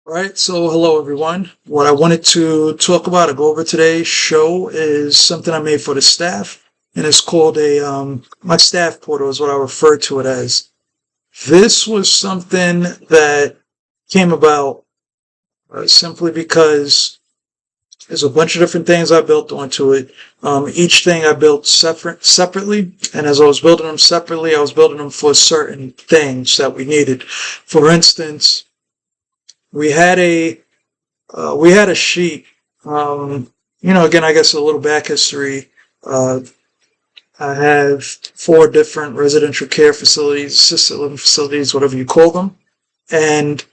All right, so hello everyone. What I wanted to talk about or go over today's show is something I made for the staff, and it's called my staff portal is what I refer to it as. This was something that came about simply because there's a bunch of different things I built onto it. Each thing I built separately, and as I was building them separately, I was building them for certain things that we needed. For instance, we had a we had a sheet. Again, I guess a little back history. Uh, I have four different residential care facilities, assisted living facilities, whatever you call them, and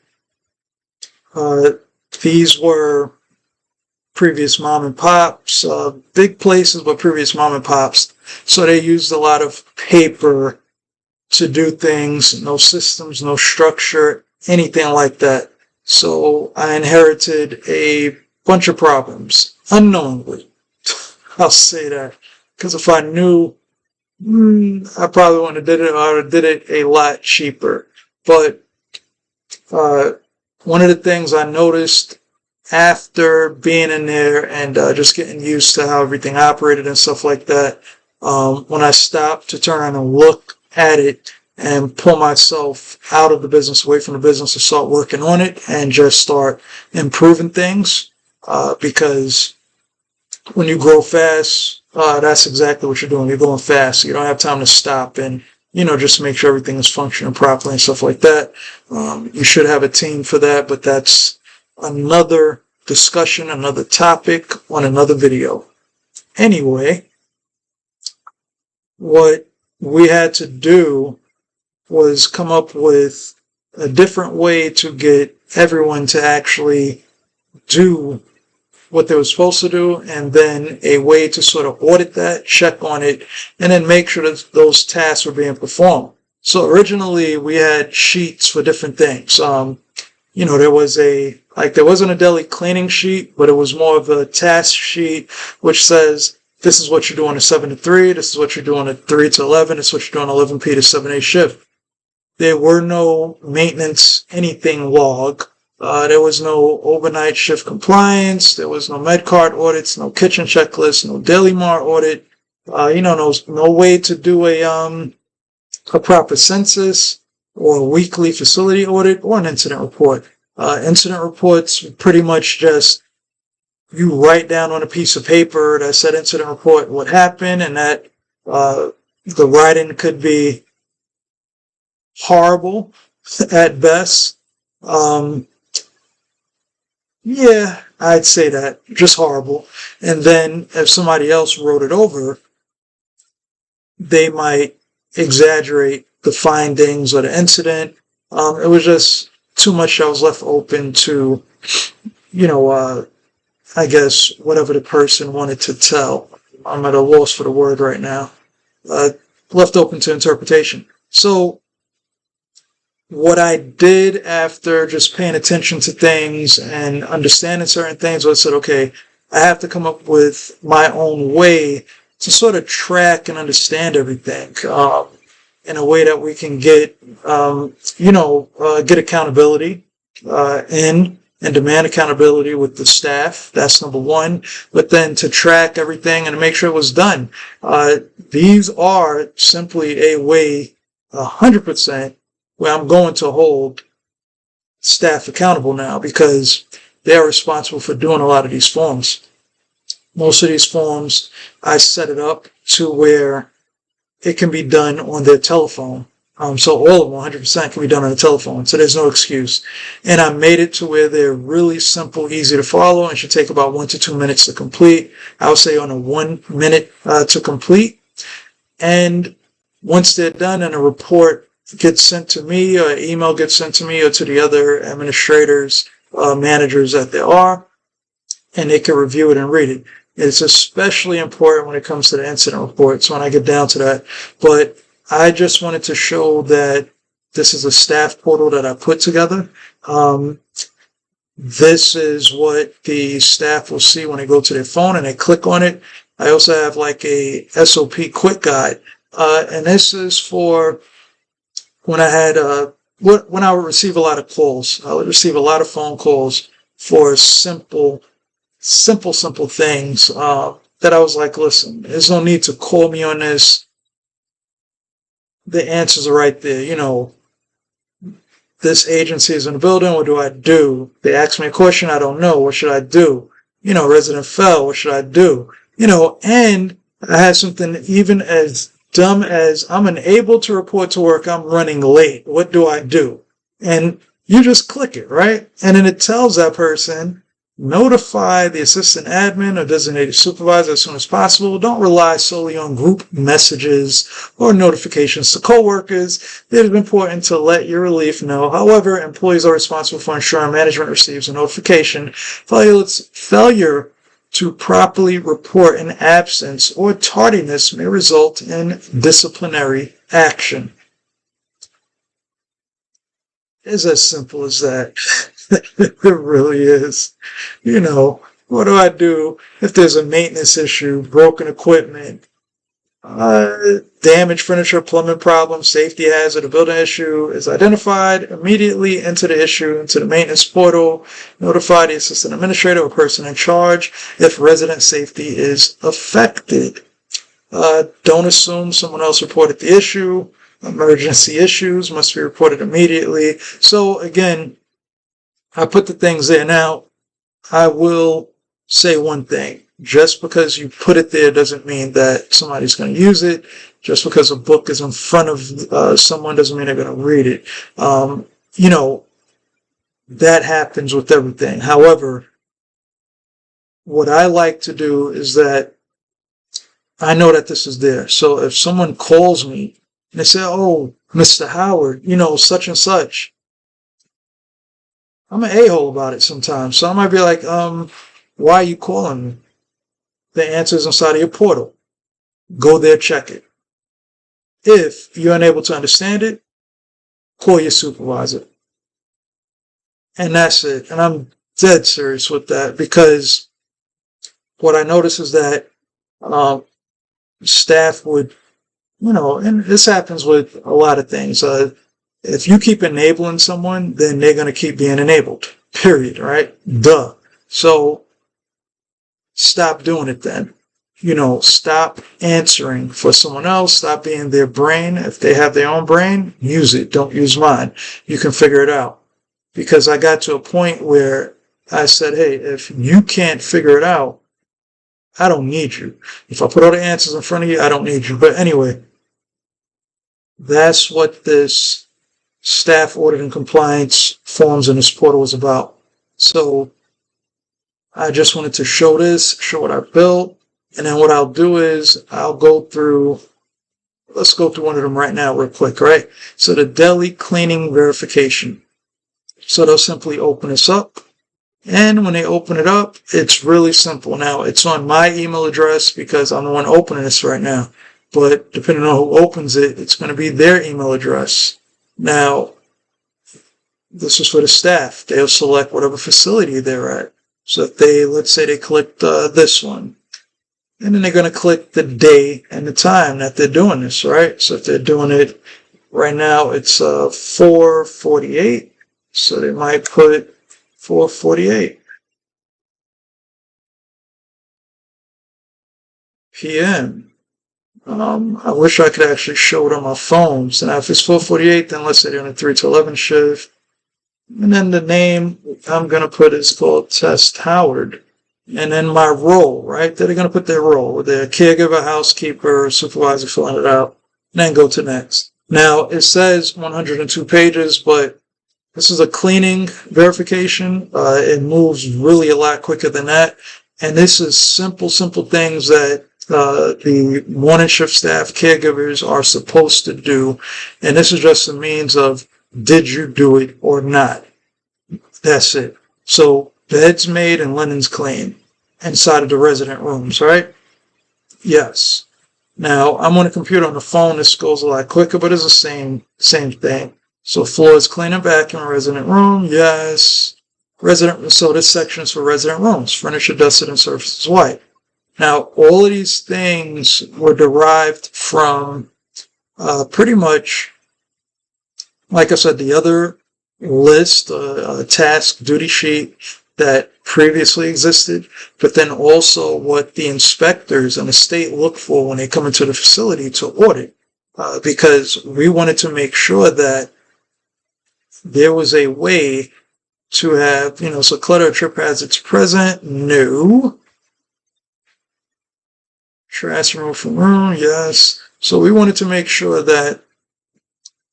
uh, these were previous mom and pops, big places, but previous mom and pops. So they used a lot of paper to do things, no systems, no structure, anything like that. So I inherited a bunch of problems unknowingly. I'll say that because if I knew, I probably wouldn't have did it. I would have did it a lot cheaper. But uh, one of the things I noticed after being in there and just getting used to how everything operated and stuff like that, when I stopped to turn around and look at it and pull myself out of the business, away from the business, to start working on it and just start improving things. Because when you grow fast, that's exactly what you're doing. You're going fast. You don't have time to stop and, just make sure everything is functioning properly and stuff like that. You should have a team for that, but that's another discussion, another topic on another video. Anyway, what we had to do was come up with a different way to get everyone to actually do what they were supposed to do, and then a way to sort of audit that, check on it, and then make sure that those tasks were being performed. So originally we had sheets for different things. There wasn't a daily cleaning sheet, but it was more of a task sheet, which says, this is what you're doing at 7 to 3, this is what you're doing at 3 to 11, this is what you're doing 11 p to 7 a shift. There were no maintenance anything log. There was no overnight shift compliance. There was no MedCard audits, no kitchen checklist, no Daily Mart audit. No way to do a proper census or a weekly facility audit or an incident report. Incident reports pretty much just you write down on a piece of paper that said incident report what happened, and that the writing could be horrible at best. Yeah, I'd say that. Just horrible. And then if somebody else wrote it over, they might exaggerate the findings or the incident. It was just too much that was left open to, I guess, whatever the person wanted to tell. I'm at a loss for the word right now. Left open to interpretation. So what I did after just paying attention to things and understanding certain things was I said, okay, I have to come up with my own way to sort of track and understand everything in a way that we can get, get accountability and demand accountability with the staff. That's number one. But then to track everything and to make sure it was done. These are simply a way, 100%, where I'm going to hold staff accountable now because they're responsible for doing a lot of these forms. Most of these forms, I set it up to where it can be done on their telephone. So all of them 100% can be done on the telephone. So there's no excuse. And I made it to where they're really simple, easy to follow, and should take about 1 to 2 minutes to complete. I would say on a 1 minute to complete. And once they're done and a report gets sent to me, or an email gets sent to me, or to the other administrators, managers that there are, and they can review it and read it. It's especially important when it comes to the incident reports when I get down to that. But I just wanted to show that this is a staff portal that I put together. This is what the staff will see when they go to their phone and they click on it. I also have like a SOP quick guide. And this is for when I had when I would receive a lot of calls, I would receive a lot of phone calls for simple things that I was like, listen, there's no need to call me on this. The answers are right there. This agency is in the building. What do I do? They ask me a question. I don't know. What should I do? Resident fell. What should I do? And I had something even as dumb as I'm unable to report to work. I'm running late. What do I do? And you just click it, right? And then it tells that person, notify the assistant admin or designated supervisor as soon as possible. Don't rely solely on group messages or notifications to coworkers. It is important to let your relief know. However, employees are responsible for ensuring management receives a notification. Failure to properly report an absence or tardiness may result in disciplinary action. It's as simple as that. It really is. What do I do if there's a maintenance issue, broken equipment, damaged furniture, plumbing problem, safety hazard, a building issue is identified? Immediately enter the issue into the maintenance portal, notify the assistant administrator or person in charge if resident safety is affected. Don't assume someone else reported the issue. Emergency issues must be reported immediately. So again, I put the things there. Now, I will say one thing. Just because you put it there doesn't mean that somebody's going to use it. Just because a book is in front of someone doesn't mean they're going to read it. That happens with everything. However, what I like to do is that I know that this is there. So if someone calls me and they say, oh, Mr. Howard, such and such, I'm an a-hole about it sometimes. So I might be like, why are you calling me? The answer is inside of your portal. Go there, check it. If you're unable to understand it, call your supervisor. And that's it. And I'm dead serious with that, because what I notice is that staff would, and this happens with a lot of things. If you keep enabling someone, then they're going to keep being enabled. Period. Right? Duh. So stop doing it then. Stop answering for someone else. Stop being their brain. If they have their own brain, use it. Don't use mine. You can figure it out. Because I got to a point where I said, hey, if you can't figure it out, I don't need you. If I put all the answers in front of you, I don't need you. But anyway, that's what this staff audit and compliance forms in this portal is about. So I just wanted to show what I built. And then what I'll do is let's go through one of them right now real quick, right? So the deli cleaning verification. So they'll simply open this up. And when they open it up, it's really simple. Now, it's on my email address because I'm the one opening this right now. But depending on who opens it, it's going to be their email address. Now, this is for the staff. They'll select whatever facility they're at. So if let's say they clicked this one. And then they're going to click the day and the time that they're doing this, right? So if they're doing it right now, it's 4:48. So they might put 4:48 p.m. I wish I could actually show it on my phone. So now if it's 4:48, then let's say they're on a 3 to 11 shift. And then the name I'm going to put is called Test Howard. And then my role, right? They're going to put their role, their caregiver, housekeeper, supervisor, filling it out, and then go to next. Now, it says 102 pages, but this is a cleaning verification. It moves really a lot quicker than that. And this is simple things that the morning shift staff caregivers are supposed to do. And this is just a means of, did you do it or not? That's it. So beds made and linens clean inside of the resident rooms, right? Yes. Now, I'm on a computer. On the phone, this goes a lot quicker, but it's the same thing. So floors clean and vacuum, resident room, yes. So this section is for resident rooms, furniture dusted and surfaces white. Now, all of these things were derived from pretty much like I said, the other list, task duty sheet that previously existed, but then also what the inspectors and the state look for when they come into the facility to audit, because we wanted to make sure that there was a way to have, so clutter trip hazards present, no. Trash removed from room, yes. So we wanted to make sure that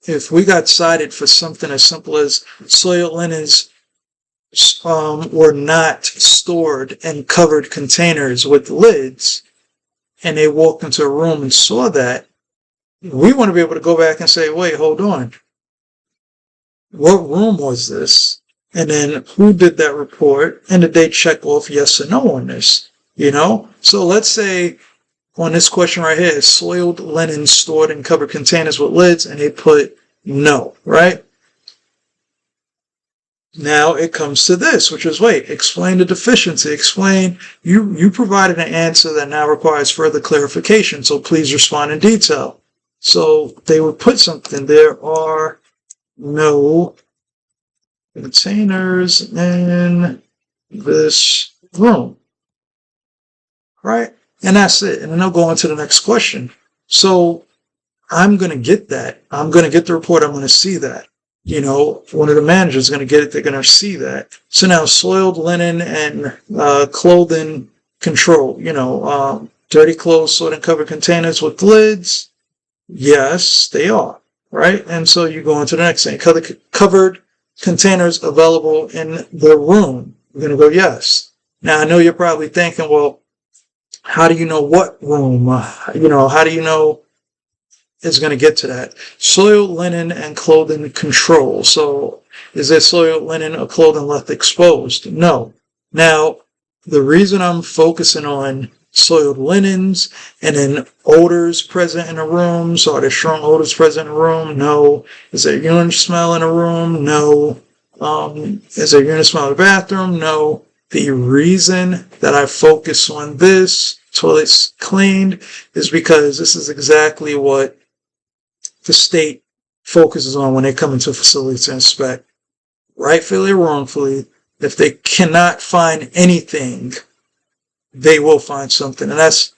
if we got cited for something as simple as soiled linens were not stored in covered containers with lids, and they walked into a room and saw that, we want to be able to go back and say, wait, hold on. What room was this? And then who did that report? And did they check off yes or no on this? So let's say on this question right here, is soiled linen stored in covered containers with lids? And they put no, right? Now it comes to this, which is, wait, explain the deficiency. Explain, you provided an answer that now requires further clarification, so please respond in detail. So they would put something, there are no containers in this room, right? And that's it. And then they'll go on to the next question. So I'm going to get that. I'm going to get the report. I'm going to see that. One of the managers is going to get it. They're going to see that. So now soiled linen and clothing control, dirty clothes stored in covered containers with lids. Yes, they are, right? And so you go on to the next thing. Covered containers available in the room. We're going to go yes. Now I know you're probably thinking, well, how do you know what room? How do you know it's going to get to that? Soiled linen and clothing control. So is there soiled linen or clothing left exposed? No. Now, the reason I'm focusing on soiled linens and then odors present in a room. So are there strong odors present in a room? No. Is there urine smell in a room? No. Is there urine smell in the bathroom? No. The reason that I focus on this, toilets cleaned, is because this is exactly what the state focuses on when they come into a facility to inspect. Rightfully or wrongfully, if they cannot find anything, they will find something. And that's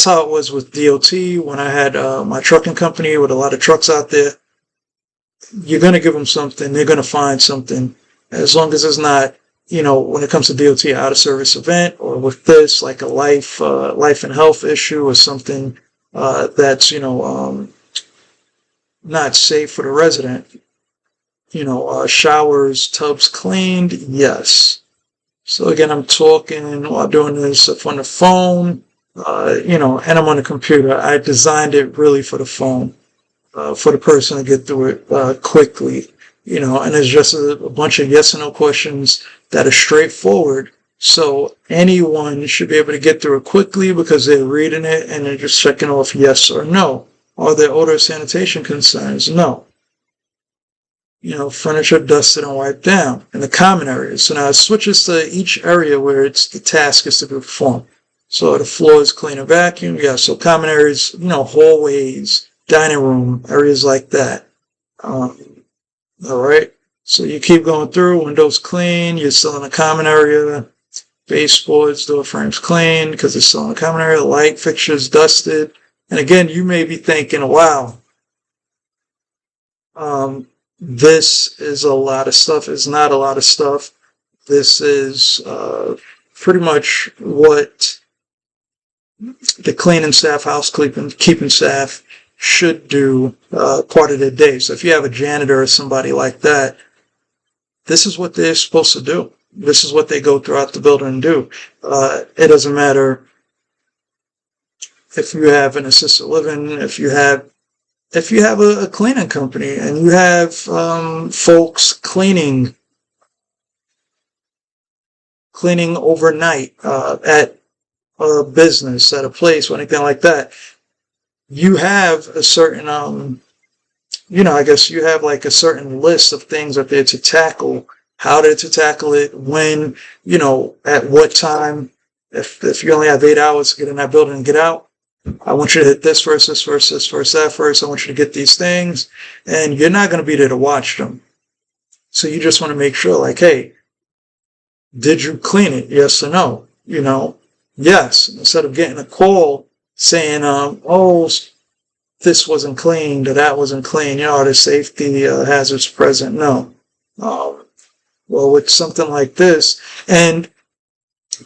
how it was with DOT when I had my trucking company with a lot of trucks out there. You're going to give them something. They're going to find something. As long as it's not, when it comes to DOT, out of service event, or with this, like a life and health issue or something that's, not safe for the resident. Showers, tubs cleaned, yes. So again, I'm talking while doing this on the phone, and I'm on the computer. I designed it really for the phone, for the person to get through it quickly, and it's just a bunch of yes and no questions that are straightforward. So anyone should be able to get through it quickly because they're reading it and they're just checking off yes or no. Are there odor or sanitation concerns? No. Furniture dusted and wiped down in the common areas. So now it switches to each area where the task is to be performed. So the floor is clean and vacuum. Yeah, so common areas, hallways, dining room, areas like that. All right. So you keep going through, windows clean, you're still in the common area. Baseboards, door frames clean because it's still in the common area. Light fixtures dusted. And again, you may be thinking, wow, this is a lot of stuff. It's not a lot of stuff. This is pretty much what the cleaning staff, housekeeping staff should do part of their day. So if you have a janitor or somebody like that, this is what they're supposed to do. This is what they go throughout the building and do. It doesn't matter if you have an assisted living, if you have a cleaning company and you have folks cleaning overnight at a business, at a place, or anything like that, you have a certain, I guess you have like a certain list of things that they're to tackle, how they're to tackle it, when, at what time, if you only have 8 hours to get in that building and get out, I want you to hit this first, this first, this first, that first. I want you to get these things. And you're not going to be there to watch them. So you just want to make sure, like, hey, did you clean it? Yes or no? Yes. Instead of getting a call saying, oh, this wasn't cleaned or that wasn't clean, are there safety hazards present? No. Well, with something like this, and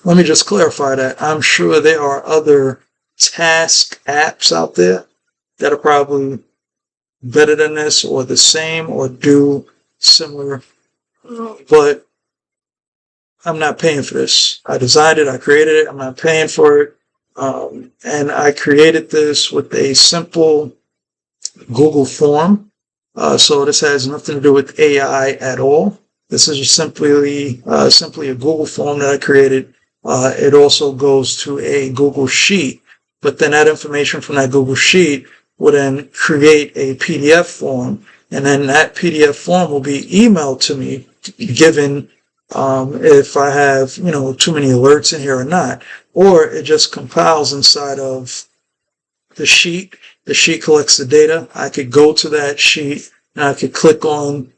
let me just clarify that. I'm sure there are other task apps out there that are probably better than this or the same or do similar, but I'm not paying for this. I designed it. I created it. I'm not paying for it. And I created this with a simple Google form. So this has nothing to do with AI at all. This is just simply a Google form that I created. It also goes to a Google Sheet, but then that information from that Google Sheet will then create a PDF form, and then that PDF form will be emailed to me, given if I have too many alerts in here or not, or it just compiles inside of the sheet. The sheet collects the data. I could go to that sheet and I could click on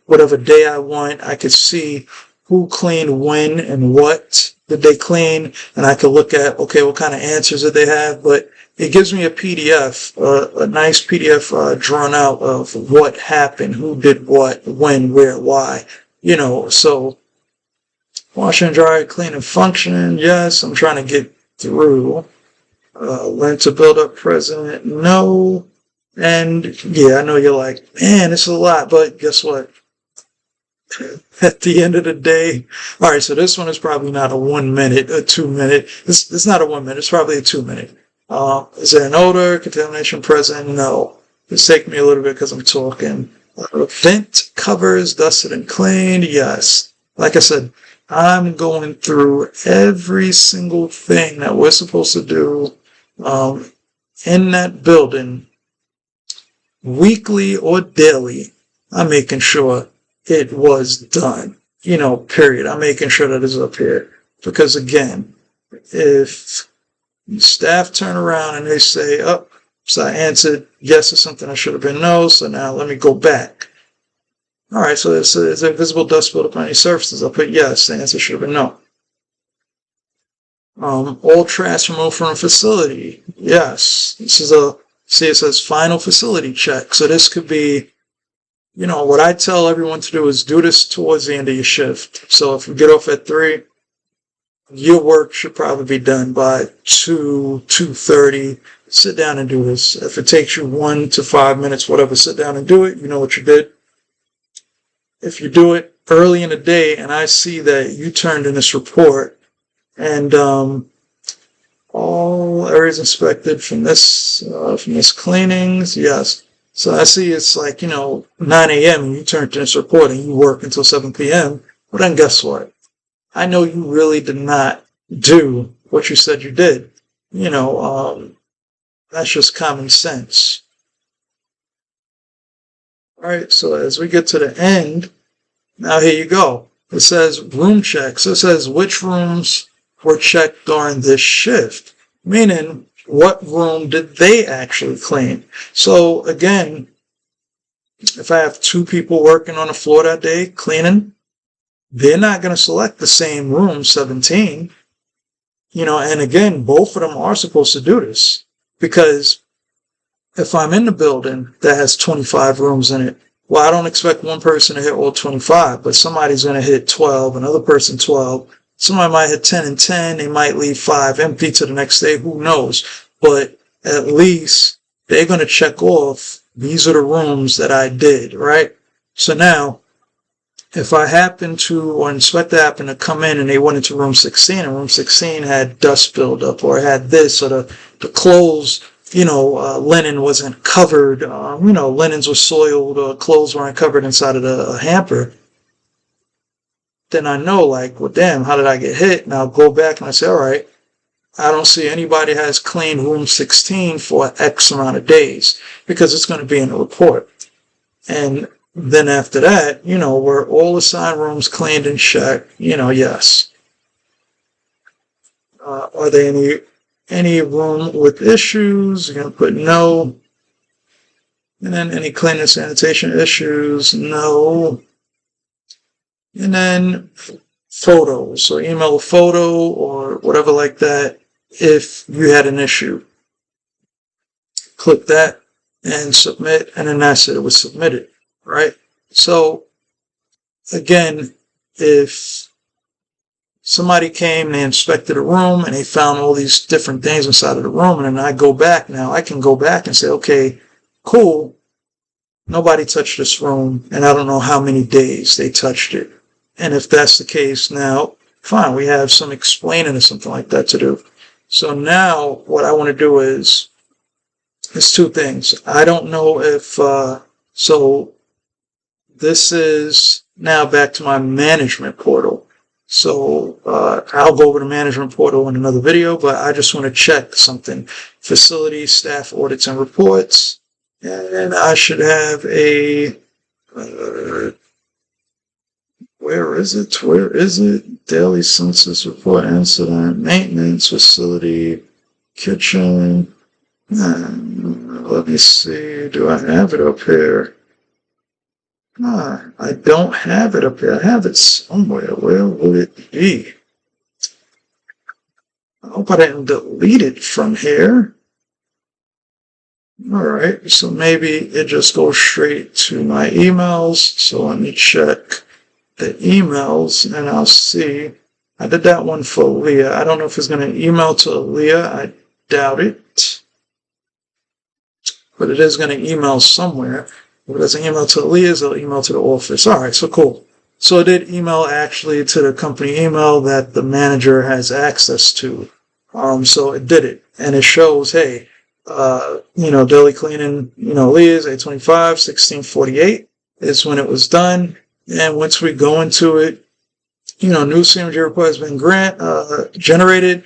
whatever day I want. I could see who cleaned when and what did they clean, and I could look at, okay, what kind of answers did they have. But it gives me a PDF, a nice PDF drawn out of what happened, who did what, when, where, why. So wash and dry, clean and function. Yes, I'm trying to get through. Learn to build up present. No. And yeah, I know you're like, man, it's a lot, but guess what? At the end of the day, all right, so this one is probably not a 1 minute, a 2 minute. It's not a 1 minute, it's probably a 2 minute. Is there an odor, contamination present? No. It's taking me a little bit because I'm talking. Vent covers, dusted and cleaned? Yes. Like I said, I'm going through every single thing that we're supposed to do in that building, weekly or daily. I'm making sure it was done, period. I'm making sure that it's up here. Because again, if staff turn around and they say, oh, so I answered yes to something I should have been no, so now let me go back. All right, so is there visible dust buildup on any surfaces? I'll put yes, the answer should have been no. All trash removed from a facility. Yes. This is it says final facility check. So this could be, what I tell everyone to do is do this towards the end of your shift. So if you get off at 3, your work should probably be done by 2:30. Sit down and do this. If it takes you 1 to 5 minutes, whatever, sit down and do it. You know what you did. If you do it early in the day and I see that you turned in this report and all areas inspected from this cleanings, yes. So I see it's like, 9 a.m. and you turned in this report and you work until 7 p.m. Well, then guess what? I know you really did not do what you said you did. That's just common sense. All right, so as we get to the end, now here you go. It says room check. So it says which rooms were checked during this shift, meaning what room did they actually clean? So again, if I have 2 people working on the floor that day cleaning, they're not going to select the same room, 17. And again, both of them are supposed to do this, because if I'm in the building that has 25 rooms in it, well, I don't expect one person to hit all 25, but somebody's going to hit 12, another person 12. Somebody might hit 10 and 10. They might leave 5 empty to the next day. Who knows? But at least they're going to check off, these are the rooms that I did, right? So now, if I happen to, or inspector happened to come in and they went into room 16, and room 16 had dust buildup, or had this, or the clothes, linen wasn't covered, linens were soiled, clothes weren't covered inside of the hamper, then I know, like, well, damn, how did I get hit? And I'll go back and I say, all right, I don't see anybody has cleaned room 16 for X amount of days, because it's going to be in the report. And then after that, were all assigned rooms cleaned and checked? Yes. Are there any any room with issues, you're going to put no. And then any cleaning and sanitation issues, no. And then photos, so email a photo or whatever like that if you had an issue. Click that and submit, and then that's it. It was submitted, right? So again, if somebody came, they inspected a room, and they found all these different things inside of the room, and then I go back now, I can go back and say, okay, cool, nobody touched this room, and I don't know how many days they touched it. And if that's the case, now, fine, we have some explaining or something like that to do. So now what I want to do is two things. I don't know if, so this is now back to my management portal. So I'll go over the management portal in another video, but I just want to check something. Facility, staff audits and reports. And I should have a, where is it? Where is it? Daily census report, incident, maintenance, facility, kitchen. Let me see. Do I have it up here? I don't have it up here. I have it somewhere. Where would it be? I hope I didn't delete it from here. All right, so maybe it just goes straight to my emails. So let me check the emails and I'll see. I did that one for Leah. I don't know if it's going to email to Leah. I doubt it. But it is going to email somewhere. If it doesn't email to Leah's, it'll email to the office. All right, so cool. So it did email actually to the company email that the manager has access to. So it did it. And it shows, hey, daily cleaning, Leah's 825, 1648 is when it was done. And once we go into it, new CMG report has been generated.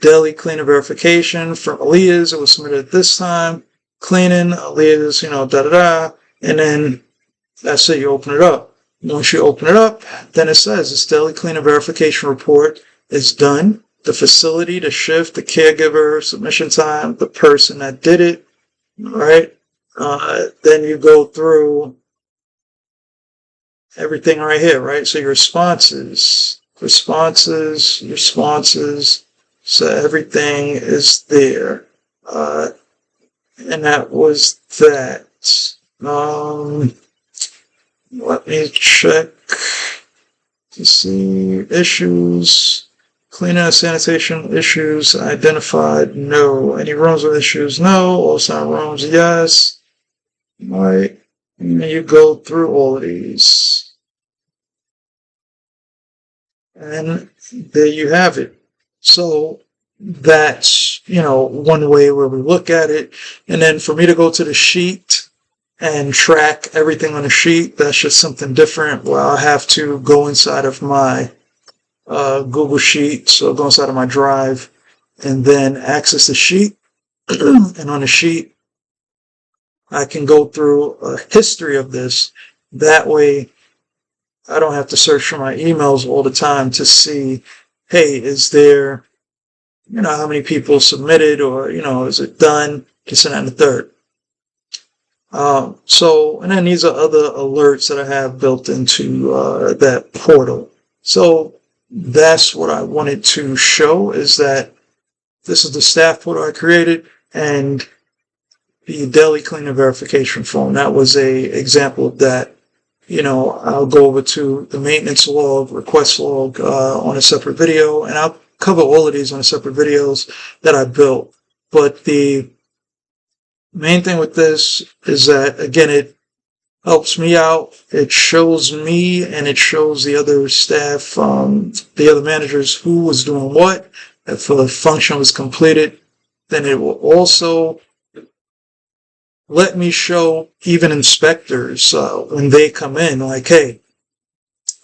Daily cleaner verification from Aaliyah's. It was submitted at this time. Cleaning, Aaliyah's, and then that's it. You open it up. Once you open it up, then it says this daily cleaner verification report is done. The facility, the shift, the caregiver, submission time, the person that did it, right? Then you go through everything right here, right? So your responses. So everything is there. And that was that. Let me check to see issues. Cleaning and sanitation issues identified, no. Any rooms with issues, no. All sign rooms, yes. All right. And then you go through all of these. And there you have it. So that's, one way where we look at it. And then for me to go to the sheet and track everything on the sheet, that's just something different where I have to go inside of my Google Sheet, so go inside of my Drive and then access the sheet. And on the sheet, I can go through a history of this. That way, I don't have to search for my emails all the time to see, hey, is there, how many people submitted or, is it done? This and that and the third. And then these are other alerts that I have built into that portal. So that's what I wanted to show, is that this is the staff portal I created and the daily cleaner verification form. That was a example of that. I'll go over to the maintenance log, request log on a separate video, and I'll cover all of these on separate videos that I built. But the main thing with this is that, again, it helps me out. It shows me and it shows the other staff, the other managers who was doing what. If a function was completed, then it will also let me show even inspectors when they come in, like, hey,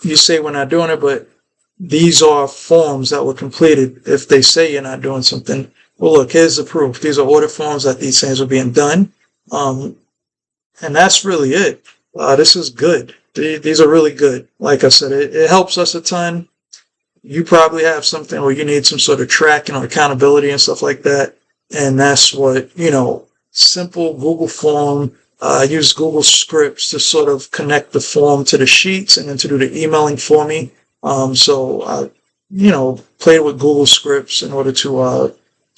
you say we're not doing it, but these are forms that were completed. If they say you're not doing something, well, look, here's the proof. These are audit forms that these things are being done. And that's really it. This is good. These are really good. Like I said, it helps us a ton. you probably have something where you need some sort of tracking or accountability and stuff like that. And that's what, simple Google form. I use Google Scripts to sort of connect the form to the sheets and then to do the emailing for me. So I, played with Google Scripts in order to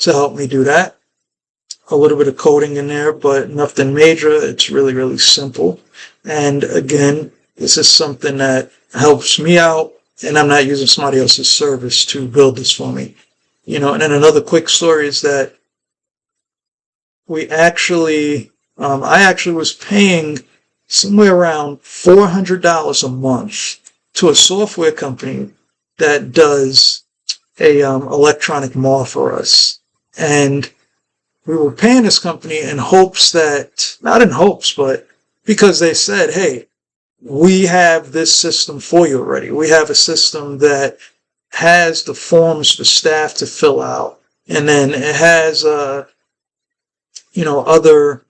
help me do that. A little bit of coding in there, but nothing major. It's really, really simple. And again, this is something that helps me out, and I'm not using somebody else's service to build this for me. And then another quick story is that I actually was paying somewhere around $400 a month to a software company that does a electronic mail for us. And we were paying this company in hopes that, not in hopes, but because they said, hey, we have this system for you already. We have a system that has the forms for staff to fill out. And then it has, other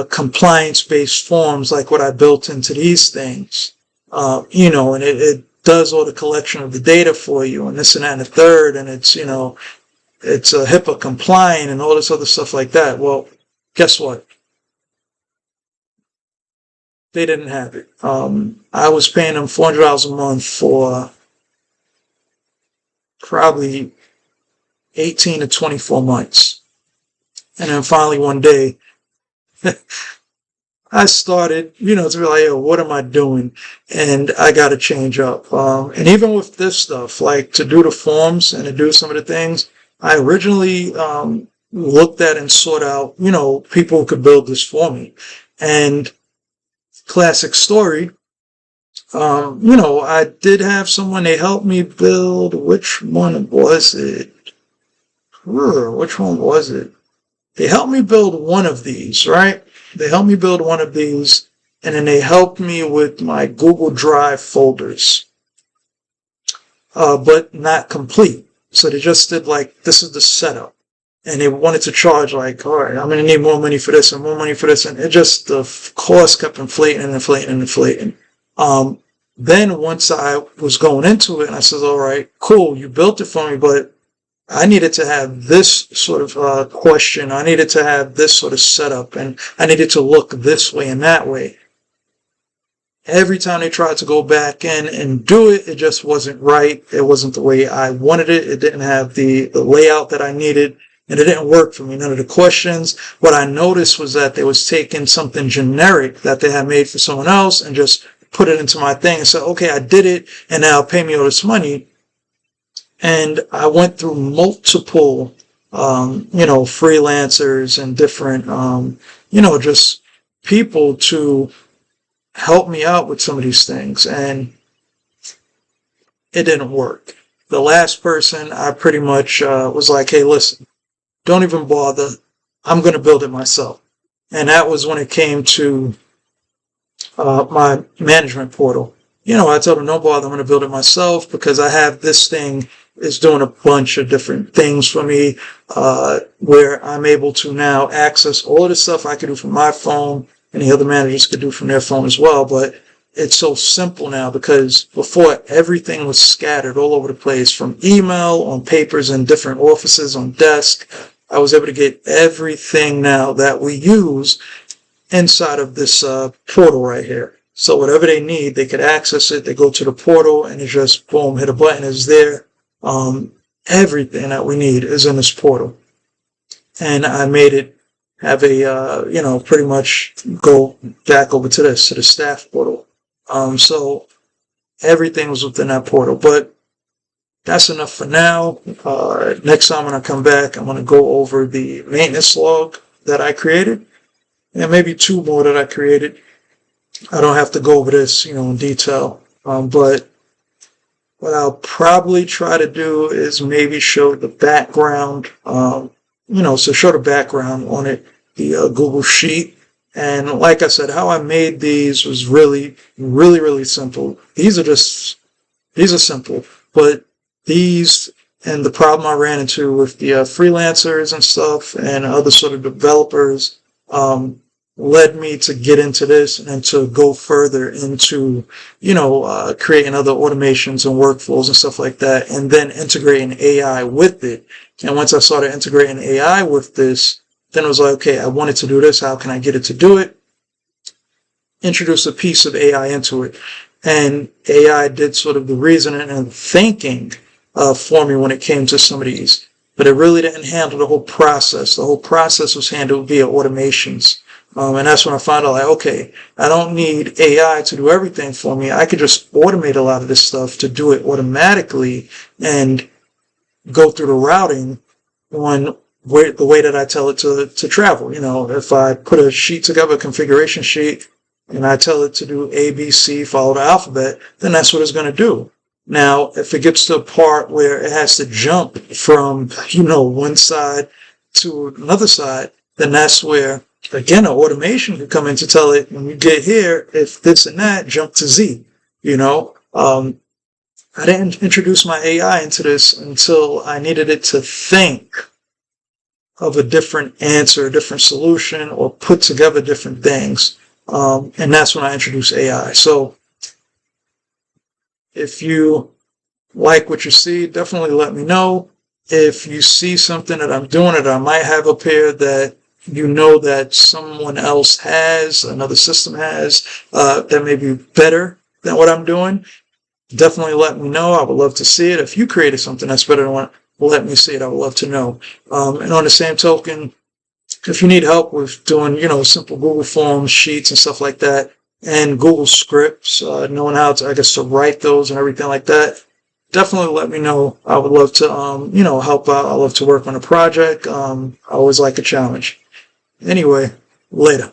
compliance-based forms like what I built into these things. And it does all the collection of the data for you and this and that and the third. And it's, it's HIPAA compliant and all this other stuff like that. Well, guess what? They didn't have it. I was paying them $400 a month for probably 18 to 24 months. And then finally one day, I started, to be like, yo, what am I doing? And I got to change up. And even with this stuff, like to do the forms and to do some of the things, I originally looked at and sought out, people who could build this for me. And classic story, I did have someone, they helped me build, which one was it? Which one was it? They helped me build one of these, right? They helped me build one of these, and then they helped me with my Google Drive folders, but not complete. So they just did like, this is the setup. And they wanted to charge like, all right, I'm going to need more money for this and more money for this. And it just, the cost kept inflating and inflating and inflating. Then once I was going into it, and I said, all right, cool, you built it for me, but I needed to have this sort of question. I needed to have this sort of setup, and I needed to look this way and that way. Every time they tried to go back in and do it, it just wasn't right. It wasn't the way I wanted it. It didn't have the layout that I needed, and it didn't work for me. None of the questions. What I noticed was that they was taking something generic that they had made for someone else and just put it into my thing and said, okay, I did it, and now pay me all this money. And I went through multiple, freelancers and different, just people to help me out with some of these things. And it didn't work. The last person, I pretty much was like, hey, listen, don't even bother. I'm going to build it myself. And that was when it came to my management portal. I told them, no bother, I'm going to build it myself because I have this thing is doing a bunch of different things for me, where I'm able to now access all of the stuff I could do from my phone and the other managers could do from their phone as well. But it's so simple now because before everything was scattered all over the place from email, on papers in different offices, on desk. I was able to get everything now that we use inside of this portal right here. So whatever they need, they could access it. They go to the portal and it's just boom, hit a button, it's there. Everything that we need is in this portal. And I made it have a, pretty much go back over to the staff portal. So everything was within that portal, but that's enough for now. Next time when I come back, I'm going to go over the maintenance log that I created and maybe two more that I created. I don't have to go over this, in detail. But what I'll probably try to do is maybe show the background, so show the background on it, the Google Sheet. And like I said, how I made these was really, really, really simple. These are simple, but these and the problem I ran into with the freelancers and stuff and other sort of developers, led me to get into this and to go further into, creating other automations and workflows and stuff like that, and then integrating AI with it. And once I started integrating AI with this, then it was like, okay, I wanted to do this. How can I get it to do it? Introduce a piece of AI into it. And AI did sort of the reasoning and thinking for me when it came to some of these. But it really didn't handle the whole process. The whole process was handled via automations. And that's when I found out, like, okay, I don't need AI to do everything for me. I could just automate a lot of this stuff to do it automatically and go through the routing on the way that I tell it to travel. If I put a sheet together, a configuration sheet, and I tell it to do A, B, C, follow the alphabet, then that's what it's going to do. Now, if it gets to a part where it has to jump from, one side to another side, then that's where, again, an automation could come in to tell it, when you get here, if this and that, jump to Z. I didn't introduce my AI into this until I needed it to think of a different answer, a different solution, or put together different things. And that's when I introduced AI. So if you like what you see, definitely let me know. If you see something that I'm doing that I might have up here that that someone else has, another system has, that may be better than what I'm doing, definitely let me know. I would love to see it. If you created something that's better than what, let me see it. I would love to know. And on the same token, if you need help with doing, simple Google Forms, sheets, and stuff like that, and Google Scripts, knowing how to, to write those and everything like that, definitely let me know. I would love to, help out. I love to work on a project. I always like a challenge. Anyway, later.